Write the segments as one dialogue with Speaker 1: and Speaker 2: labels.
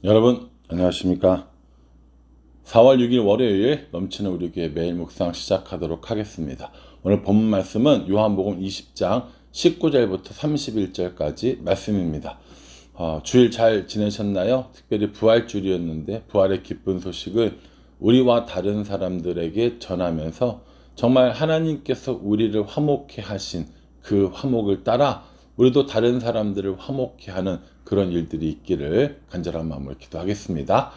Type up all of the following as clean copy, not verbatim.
Speaker 1: 여러분 안녕하십니까? 4월 6일 월요일 넘치는 우리 교회 매일 묵상 시작하도록 하겠습니다. 오늘 본문 말씀은 요한복음 20장 19절부터 31절까지 말씀입니다. 주일 잘 지내셨나요? 특별히 부활주일이었는데 부활의 기쁜 소식을 우리와 다른 사람들에게 전하면서 정말 하나님께서 우리를 화목해 하신 그 화목을 따라 우리도 다른 사람들을 화목해 하는 그런 일들이 있기를 간절한 마음으로 기도하겠습니다.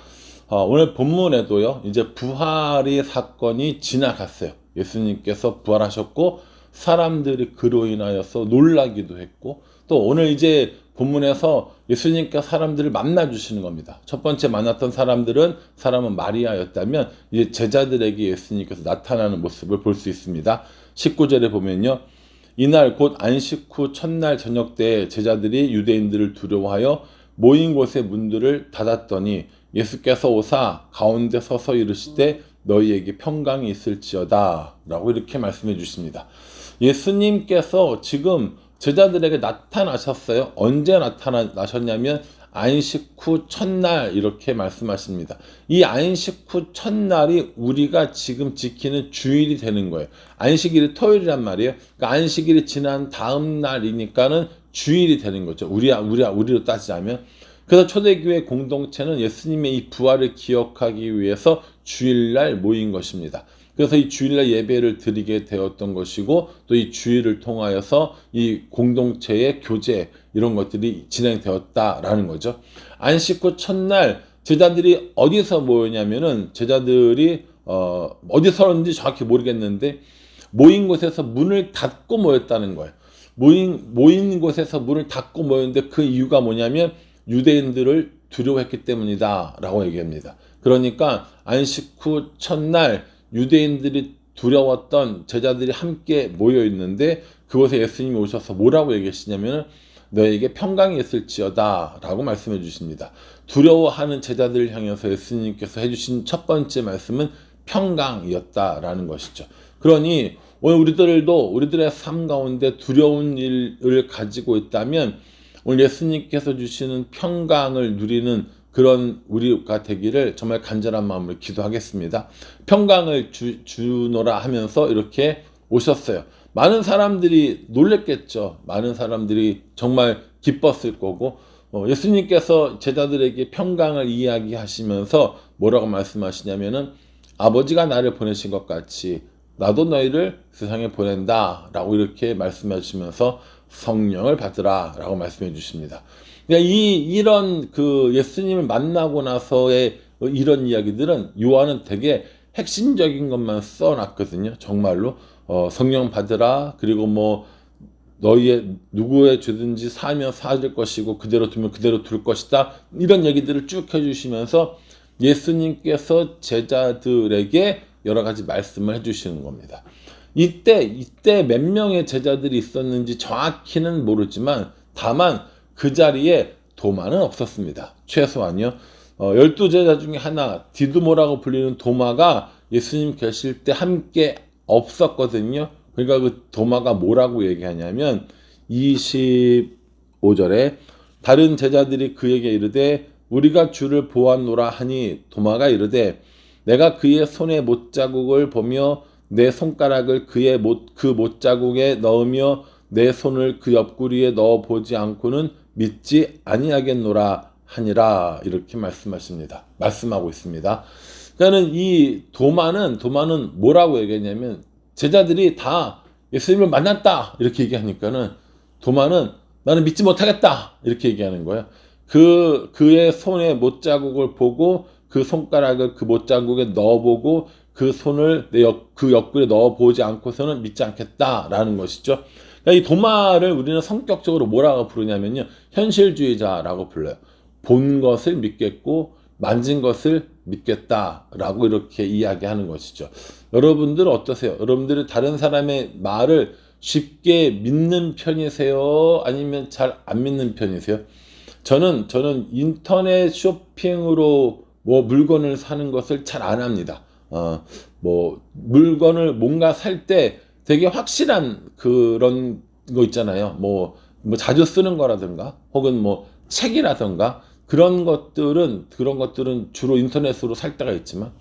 Speaker 1: 오늘 본문에도요, 이제 부활의 사건이 지나갔어요. 예수님께서 부활하셨고, 사람들이 그로 인하여서 놀라기도 했고, 또 오늘 이제 본문에서 예수님께서 사람들을 만나주시는 겁니다. 첫 번째 만났던 사람은 마리아였다면, 이제 제자들에게 예수님께서 나타나는 모습을 볼 수 있습니다. 19절에 보면요, 이날 곧 안식 후 첫날 저녁 때 제자들이 유대인들을 두려워하여 모인 곳의 문들을 닫았더니 예수께서 오사 가운데 서서 이르시되 너희에게 평강이 있을지어다 라고 이렇게 말씀해 주십니다. 예수님께서 지금 제자들에게 나타나셨어요. 언제 나타나셨냐면 안식 후 첫날 이렇게 말씀하십니다. 이 안식 후 첫날이 우리가 지금 지키는 주일이 되는 거예요. 안식일이 토요일이란 말이에요. 그러니까 안식일이 지난 다음 날이니까는 주일이 되는 거죠. 우리로 따지자면. 그래서 초대교회 공동체는 예수님의 이 부활을 기억하기 위해서 주일날 모인 것입니다. 그래서 이 주일날 예배를 드리게 되었던 것이고 또 이 주일을 통하여서 이 공동체의 교제 이런 것들이 진행되었다라는 거죠. 안식 후 첫날 제자들이 어디서 모였냐면은 제자들이 어디서였는지 정확히 모르겠는데 모인 곳에서 문을 닫고 모였다는 거예요. 모인 곳에서 문을 닫고 모였는데 그 이유가 뭐냐면 유대인들을 두려워했기 때문이다 라고 얘기합니다. 그러니까 안식 후 첫날 유대인들이 두려웠던 제자들이 함께 모여 있는데 그곳에 예수님이 오셔서 뭐라고 얘기하시냐면 너에게 평강이 있을지어다 라고 말씀해 주십니다. 두려워하는 제자들을 향해서 예수님께서 해주신 첫 번째 말씀은 평강이었다라는 것이죠. 그러니 오늘 우리들의 삶 가운데 두려운 일을 가지고 있다면 오늘 예수님께서 주시는 평강을 누리는 그런 우리가 되기를 정말 간절한 마음으로 기도하겠습니다. 평강을 주노라 하면서 이렇게 오셨어요. 많은 사람들이 놀랬겠죠. 많은 사람들이 정말 기뻤을 거고 예수님께서 제자들에게 평강을 이야기하시면서 뭐라고 말씀하시냐면은 아버지가 나를 보내신 것 같이 나도 너희를 세상에 보낸다 라고 이렇게 말씀하시면서 성령을 받으라 라고 말씀해 주십니다. 그러니까 이런 그 예수님을 만나고 나서의 이런 이야기들은 요한은 되게 핵심적인 것만 써놨거든요. 정말로 성령 받으라 그리고 뭐 너희의 누구의 죄든지 사하면 사해질 것이고 그대로 두면 그대로 둘 것이다 이런 얘기들을 쭉 해주시면서 예수님께서 제자들에게 여러 가지 말씀을 해주시는 겁니다. 이때 몇 명의 제자들이 있었는지 정확히는 모르지만 다만 그 자리에 도마는 없었습니다. 최소한요. 12제자 중에 하나 디두모라고 불리는 도마가 예수님 계실 때 함께 없었거든요. 그러니까 그 도마가 뭐라고 얘기하냐면 25절에 다른 제자들이 그에게 이르되 우리가 주를 보았노라 하니 도마가 이르되 내가 그의 손에 못자국을 보며 내 손가락을 그 못자국에 넣으며 내 손을 그 옆구리에 넣어 보지 않고는 믿지 아니하겠노라 하니라 이렇게 말씀하고 있습니다. 그러니까는 이 도마는 뭐라고 얘기했냐면 제자들이 다 예수님을 만났다 이렇게 얘기하니까는 도마는 나는 믿지 못하겠다 이렇게 얘기하는 거예요. 그의 손에 못자국을 보고 그 손가락을 그 못자국에 넣어보고 그 손을 그 옆구리에 넣어보지 않고서는 믿지 않겠다라는 것이죠. 그러니까 이 도마를 우리는 성격적으로 뭐라고 부르냐면요. 현실주의자라고 불러요. 본 것을 믿겠고 만진 것을 믿겠다라고 이렇게 이야기하는 것이죠. 여러분들 어떠세요? 여러분들이 다른 사람의 말을 쉽게 믿는 편이세요? 아니면 잘 안 믿는 편이세요? 저는 인터넷 쇼핑으로 뭐 물건을 사는 것을 잘 안 합니다. 뭐 물건을 뭔가 살 때 되게 확실한 그런 거 있잖아요. 뭐 자주 쓰는 거라든가 혹은 뭐 책이라든가 그런 것들은 주로 인터넷으로 살 때가 있지만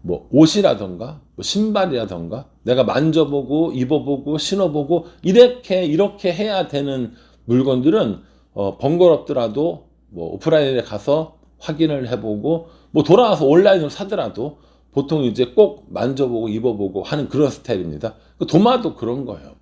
Speaker 1: 뭐 옷이라던가 뭐 신발이라던가 내가 만져보고 입어보고 신어보고 이렇게 해야 되는 물건들은 번거롭더라도 뭐 오프라인에 가서 확인을 해보고 뭐 돌아와서 온라인으로 사더라도 보통 이제 꼭 만져보고 입어보고 하는 그런 스타일입니다. 도마도 그런 거예요.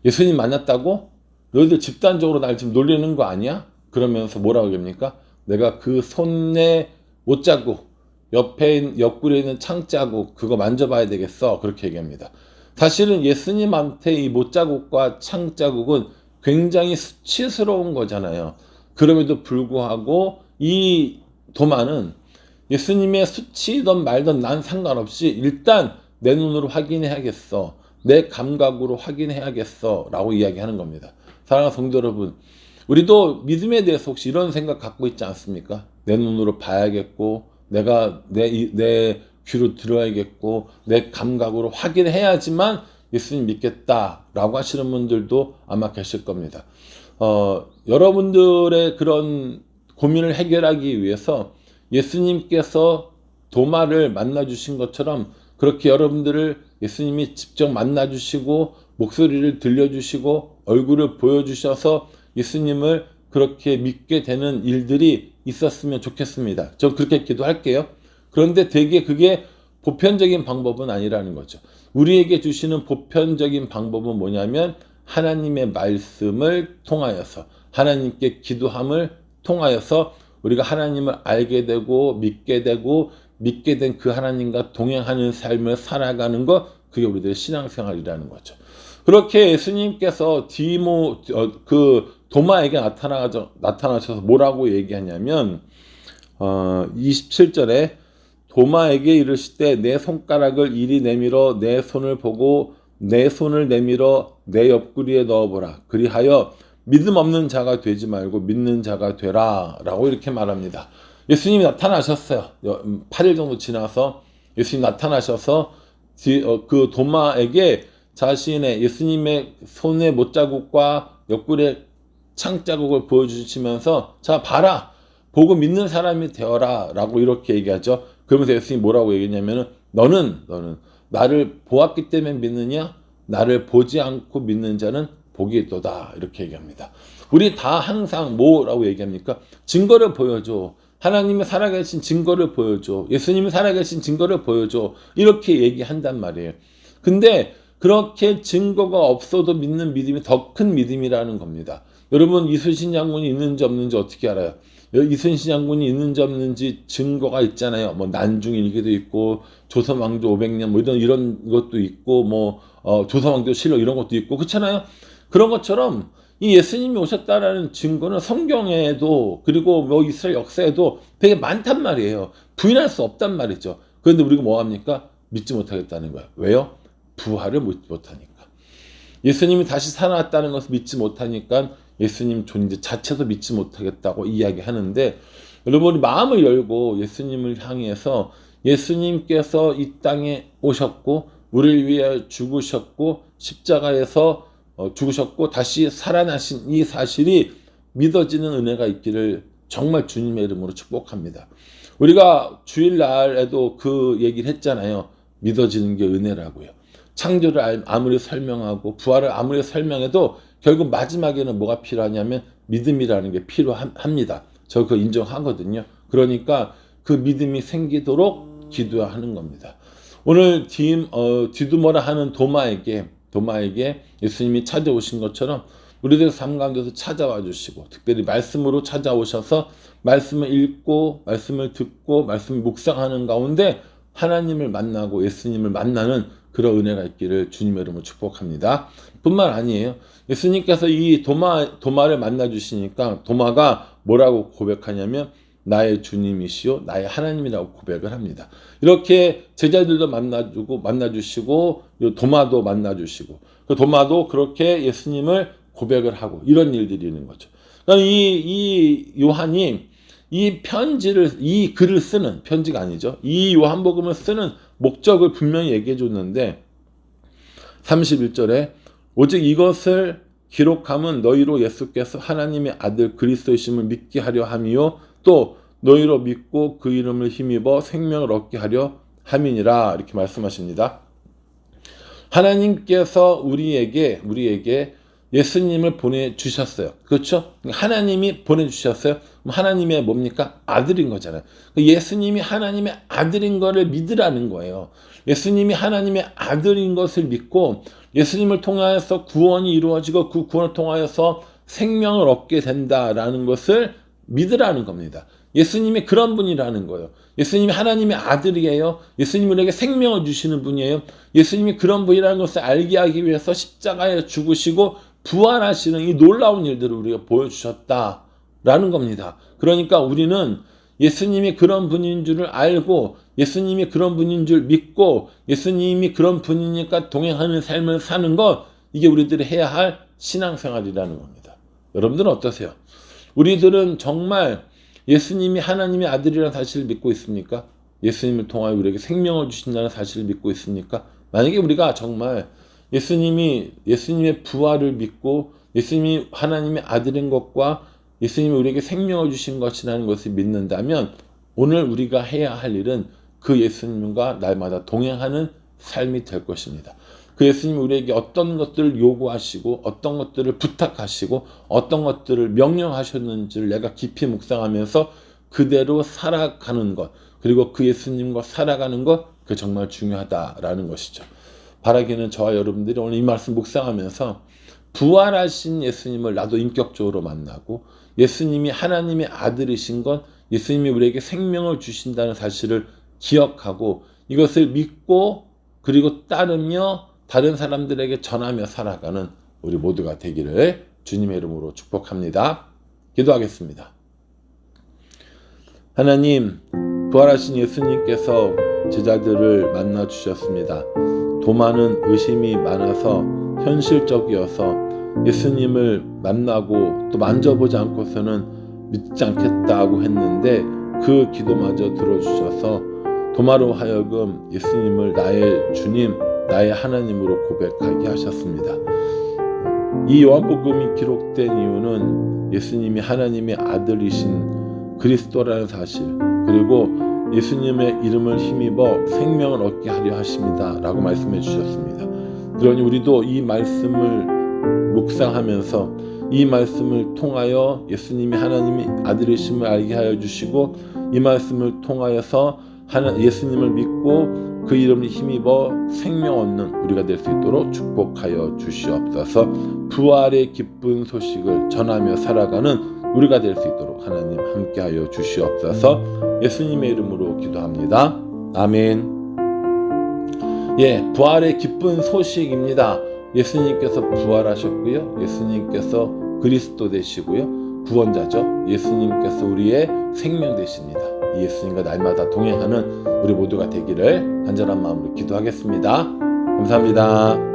Speaker 1: 예수님 만났다고 너희들 집단적으로 날 지금 놀리는 거 아니야? 그러면서 뭐라고 합니까? 내가 그 손에 못자국, 옆구리에 있는 창자국 그거 만져봐야 되겠어. 그렇게 얘기합니다. 사실은 예수님한테 이 못자국과 창자국은 굉장히 수치스러운 거잖아요. 그럼에도 불구하고 이 도마는 예수님의 수치든 말든 난 상관없이 일단 내 눈으로 확인해야겠어. 내 감각으로 확인해야겠어. 라고 이야기하는 겁니다. 사랑하는 성도 여러분, 우리도 믿음에 대해서 혹시 이런 생각 갖고 있지 않습니까? 내 눈으로 봐야겠고, 내가 내 귀로 들어야겠고, 내 감각으로 확인해야지만 예수님 믿겠다라고 하시는 분들도 아마 계실 겁니다. 여러분들의 그런 고민을 해결하기 위해서 예수님께서 도마를 만나주신 것처럼 그렇게 여러분들을 예수님이 직접 만나주시고 목소리를 들려주시고 얼굴을 보여주셔서 예수님을 그렇게 믿게 되는 일들이 있었으면 좋겠습니다. 저 그렇게 기도할게요. 그런데 되게 그게 보편적인 방법은 아니라는 거죠. 우리에게 주시는 보편적인 방법은 뭐냐면 하나님의 말씀을 통하여서 하나님께 기도함을 통하여서 우리가 하나님을 알게 되고 믿게 된 그 하나님과 동행하는 삶을 살아가는 것, 그게 우리들의 신앙생활이라는 거죠. 그렇게 예수님께서 그 도마에게 나타나셔서 뭐라고 얘기하냐면 27절에 도마에게 이르시되 내 손가락을 이리 내밀어 내 손을 보고 내 손을 내밀어 내 옆구리에 넣어보라. 그리하여 믿음 없는 자가 되지 말고 믿는 자가 되라. 라고 이렇게 말합니다. 예수님이 나타나셨어요. 8일 정도 지나서 예수님이 나타나셔서 그 도마에게 자신의 예수님의 손의 못자국과 옆구리의 창자국을 보여주시면서 자 봐라. 보고 믿는 사람이 되어라. 라고 이렇게 얘기하죠. 그러면서 예수님이 뭐라고 얘기했냐면은 너는 나를 보았기 때문에 믿느냐? 나를 보지 않고 믿는 자는 복이 있도다. 이렇게 얘기합니다. 우리 다 항상 뭐라고 얘기합니까? 증거를 보여줘. 하나님이 살아계신 증거를 보여줘. 예수님이 살아계신 증거를 보여줘. 이렇게 얘기한단 말이에요. 근데 그렇게 증거가 없어도 믿는 믿음이 더 큰 믿음이라는 겁니다. 여러분 이순신 장군이 있는지 없는지 어떻게 알아요? 이순신 장군이 있는지 없는지 증거가 있잖아요. 뭐 난중일기도 있고 조선왕조 500년 뭐 이런 것도 있고 뭐 조선왕조 실록 이런 것도 있고 그렇잖아요. 그런 것처럼 이 예수님이 오셨다라는 증거는 성경에도 그리고 뭐 이스라엘 역사에도 되게 많단 말이에요. 부인할 수 없단 말이죠. 그런데 우리가 뭐 합니까? 믿지 못하겠다는 거예요. 왜요? 부활을 못하니까. 예수님이 다시 살아났다는 것을 믿지 못하니까 예수님 존재 자체도 믿지 못하겠다고 이야기하는데 여러분이 마음을 열고 예수님을 향해서 예수님께서 이 땅에 오셨고 우리를 위해 죽으셨고 십자가에서 죽으셨고 다시 살아나신 이 사실이 믿어지는 은혜가 있기를 정말 주님의 이름으로 축복합니다. 우리가 주일날에도 그 얘기를 했잖아요. 믿어지는 게 은혜라고요. 창조를 아무리 설명하고 부활을 아무리 설명해도 결국 마지막에는 뭐가 필요하냐면 믿음이라는 게 필요합니다. 저 그거 인정하거든요. 그러니까 그 믿음이 생기도록 기도하는 겁니다. 오늘 디두머라 하는 도마에게 예수님이 찾아오신 것처럼 우리들 삶 가운데서 찾아와 주시고 특별히 말씀으로 찾아오셔서 말씀을 읽고 말씀을 듣고 말씀을 묵상하는 가운데 하나님을 만나고 예수님을 만나는 그런 은혜가 있기를 주님의 이름으로 축복합니다. 뿐만 아니에요. 예수님께서 이 도마를 만나 주시니까 도마가 뭐라고 고백하냐면 나의 주님이시요 나의 하나님이라고 고백을 합니다. 이렇게 제자들도 만나주시고 도마도 만나주시고 그 도마도 그렇게 예수님을 고백을 하고 이런 일들이 있는 거죠. 그러니까 이 요한이 이 글을 쓰는 편지가 아니죠. 이 요한복음을 쓰는 목적을 분명히 얘기해 줬는데 31절에 오직 이것을 기록함은 너희로 예수께서 하나님의 아들 그리스도이심을 믿게 하려 함이요 또 너희로 믿고 그 이름을 힘입어 생명을 얻게 하려 함이니라. 이렇게 말씀하십니다. 하나님께서 우리에게 예수님을 보내주셨어요. 그렇죠? 하나님이 보내주셨어요. 하나님의 뭡니까? 아들인 거잖아요. 예수님이 하나님의 아들인 거를 믿으라는 거예요. 예수님이 하나님의 아들인 것을 믿고 예수님을 통하여서 구원이 이루어지고 그 구원을 통하여서 생명을 얻게 된다라는 것을 믿으라는 겁니다. 예수님이 그런 분이라는 거예요. 예수님이 하나님의 아들이에요. 예수님이 우리에게 생명을 주시는 분이에요. 예수님이 그런 분이라는 것을 알게 하기 위해서 십자가에 죽으시고 부활하시는 이 놀라운 일들을 우리가 보여주셨다라는 겁니다. 그러니까 우리는 예수님이 그런 분인 줄을 알고 예수님이 그런 분인 줄 믿고 예수님이 그런 분이니까 동행하는 삶을 사는 것, 이게 우리들이 해야 할 신앙생활이라는 겁니다. 여러분들은 어떠세요? 우리들은 정말 예수님이 하나님의 아들이라는 사실을 믿고 있습니까? 예수님을 통하여 우리에게 생명을 주신다는 사실을 믿고 있습니까? 만약에 우리가 정말 예수님의 부활을 믿고 예수님이 하나님의 아들인 것과 예수님이 우리에게 생명을 주신 것이라는 것을 믿는다면 오늘 우리가 해야 할 일은 그 예수님과 날마다 동행하는 삶이 될 것입니다. 그 예수님이 우리에게 어떤 것들을 요구하시고 어떤 것들을 부탁하시고 어떤 것들을 명령하셨는지를 내가 깊이 묵상하면서 그대로 살아가는 것, 그리고 그 예수님과 살아가는 것, 그게 정말 중요하다라는 것이죠. 바라기는 저와 여러분들이 오늘 이 말씀 묵상하면서 부활하신 예수님을 나도 인격적으로 만나고 예수님이 하나님의 아들이신 것, 예수님이 우리에게 생명을 주신다는 사실을 기억하고 이것을 믿고 그리고 따르며 다른 사람들에게 전하며 살아가는 우리 모두가 되기를 주님의 이름으로 축복합니다. 기도하겠습니다. 하나님, 부활하신 예수님께서 제자들을 만나 주셨습니다. 도마는 의심이 많아서 현실적이어서 예수님을 만나고 또 만져보지 않고서는 믿지 않겠다고 했는데 그 기도마저 들어주셔서 도마로 하여금 예수님을 나의 주님, 나의 하나님으로 고백하게 하셨습니다. 이 요한복음이 기록된 이유는 예수님이 하나님의 아들이신 그리스도라는 사실, 그리고 예수님의 이름을 힘입어 생명을 얻게 하려 하십니다 라고 말씀해 주셨습니다. 그러니 우리도 이 말씀을 묵상하면서 이 말씀을 통하여 예수님이 하나님의 아들이심을 알게 하여 주시고 이 말씀을 통하여서 예수님을 믿고 그 이름을 힘입어 생명 얻는 우리가 될 수 있도록 축복하여 주시옵소서. 부활의 기쁜 소식을 전하며 살아가는 우리가 될 수 있도록 하나님 함께하여 주시옵소서. 예수님의 이름으로 기도합니다. 아멘. 부활의 기쁜 소식입니다. 예수님께서 부활하셨고요. 예수님께서 그리스도 되시고요. 구원자죠. 예수님께서 우리의 생명 되십니다. 이 예수님과 날마다 동행하는 우리 모두가 되기를 간절한 마음으로 기도하겠습니다. 감사합니다.